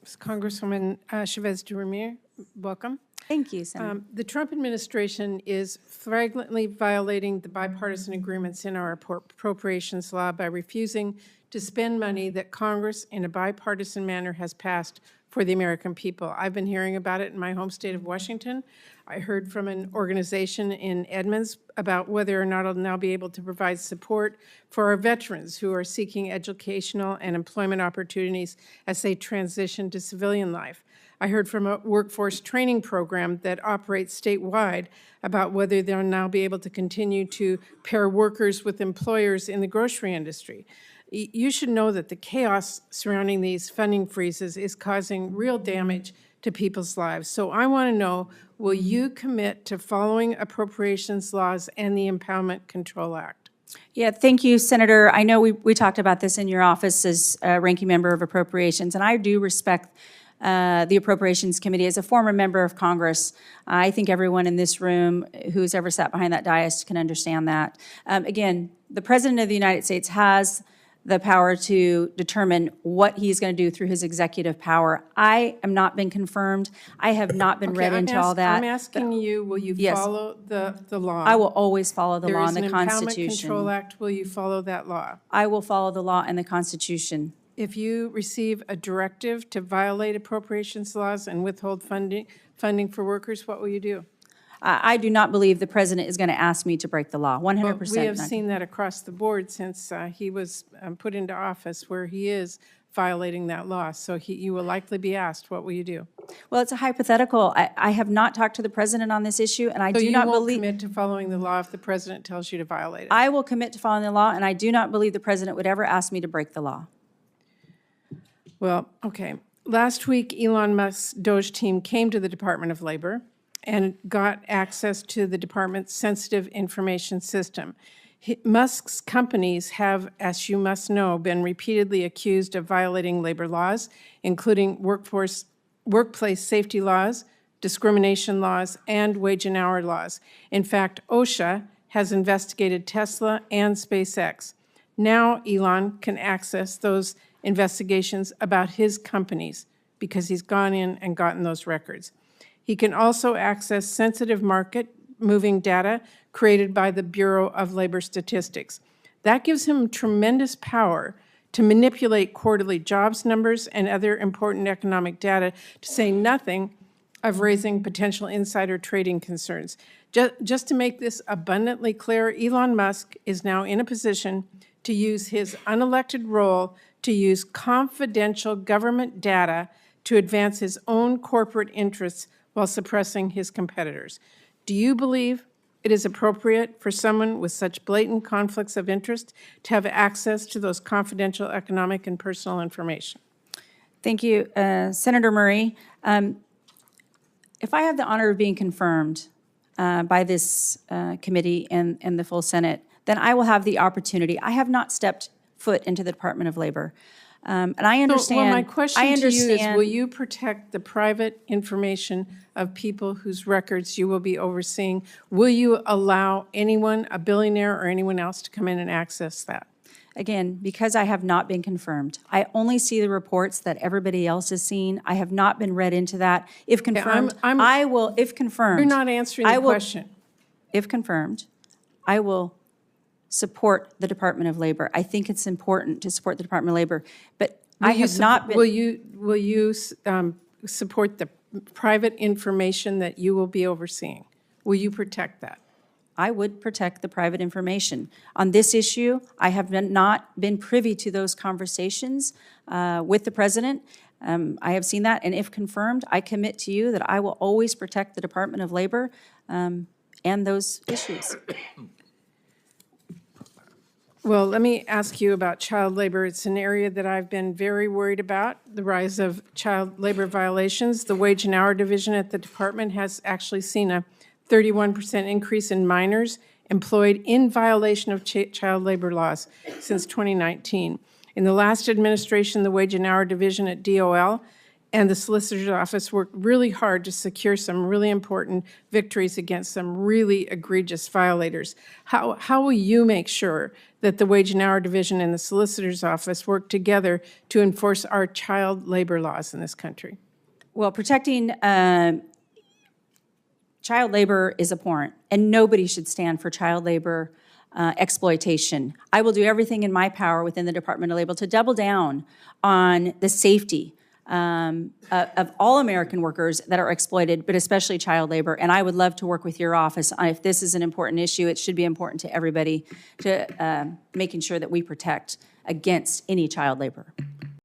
Congresswoman Chavez DeRemier, welcome. Thank you, Senator. The Trump administration is flagrantly violating the bipartisan agreements in our appropriations law by refusing to spend money that Congress in a bipartisan manner has passed for the American people. I've been hearing about it in my home state of Washington. I heard from an organization in Edmonds about whether or not it'll now be able to provide support for our veterans who are seeking educational and employment opportunities as they transition to civilian life. I heard from a workforce training program that operates statewide about whether they'll now be able to continue to pair workers with employers in the grocery industry. You should know that the chaos surrounding these funding freezes is causing real damage to people's lives. So I want to know, will you commit to following appropriations laws and the Impoundment Control Act? Yeah, thank you, Senator. I know we talked about this in your office as ranking member of Appropriations, and I do respect the Appropriations Committee. As a former member of Congress, I think everyone in this room who's ever sat behind that dais can understand that. Again, the President of the United States has the power to determine what he's going to do through his executive power. I am not been confirmed. I have not been read into all that. I'm asking you, will you follow the law? I will always follow the law and the Constitution. There is an Impoundment Control Act. Will you follow that law? I will follow the law and the Constitution. If you receive a directive to violate appropriations laws and withhold funding for workers, what will you do? I do not believe the President is going to ask me to break the law, 100%. We have seen that across the board since he was put into office, where he is violating that law. So you will likely be asked, what will you do? Well, it's a hypothetical. I have not talked to the President on this issue, and I do not believe— So you won't commit to following the law if the President tells you to violate it? I will commit to following the law, and I do not believe the President would ever ask me to break the law. Well, okay. Last week, Elon Musk's Doge team came to the Department of Labor and got access to the department's sensitive information system. Musk's companies have, as you must know, been repeatedly accused of violating labor laws, including workplace safety laws, discrimination laws, and wage and hour laws. In fact, OSHA has investigated Tesla and SpaceX. Now Elon can access those investigations about his companies because he's gone in and gotten those records. He can also access sensitive market-moving data created by the Bureau of Labor Statistics. That gives him tremendous power to manipulate quarterly jobs numbers and other important economic data, to say nothing of raising potential insider trading concerns. Just to make this abundantly clear, Elon Musk is now in a position to use his unelected role to use confidential government data to advance his own corporate interests while suppressing his competitors. Do you believe it is appropriate for someone with such blatant conflicts of interest to have access to those confidential economic and personal information? Thank you, Senator Murray. If I have the honor of being confirmed by this committee and the full Senate, then I will have the opportunity. I have not stepped foot into the Department of Labor. And I understand— Well, my question to you is, will you protect the private information of people whose records you will be overseeing? Will you allow anyone, a billionaire or anyone else, to come in and access that? Again, because I have not been confirmed. I only see the reports that everybody else has seen. I have not been read into that. If confirmed, I will— if confirmed— You're not answering the question. If confirmed, I will support the Department of Labor. I think it's important to support the Department of Labor, but I have not been— Will you support the private information that you will be overseeing? Will you protect that? I would protect the private information. On this issue, I have not been privy to those conversations with the President. I have seen that, and if confirmed, I commit to you that I will always protect the Department of Labor and those issues. Well, let me ask you about child labor. It's an area that I've been very worried about, the rise of child labor violations. The Wage and Hour Division at the department has actually seen a 31% increase in minors employed in violation of child labor laws since 2019. In the last administration, the Wage and Hour Division at DOL and the Solicitor's Office worked really hard to secure some really important victories against some really egregious violators. How will you make sure that the Wage and Hour Division and the Solicitor's Office work together to enforce our child labor laws in this country? Well, protecting child labor is abhorrent, and nobody should stand for child labor exploitation. I will do everything in my power within the Department of Labor to double down on the safety of all American workers that are exploited, but especially child labor. And I would love to work with your office on, if this is an important issue, it should be important to everybody, to making sure that we protect against any child labor.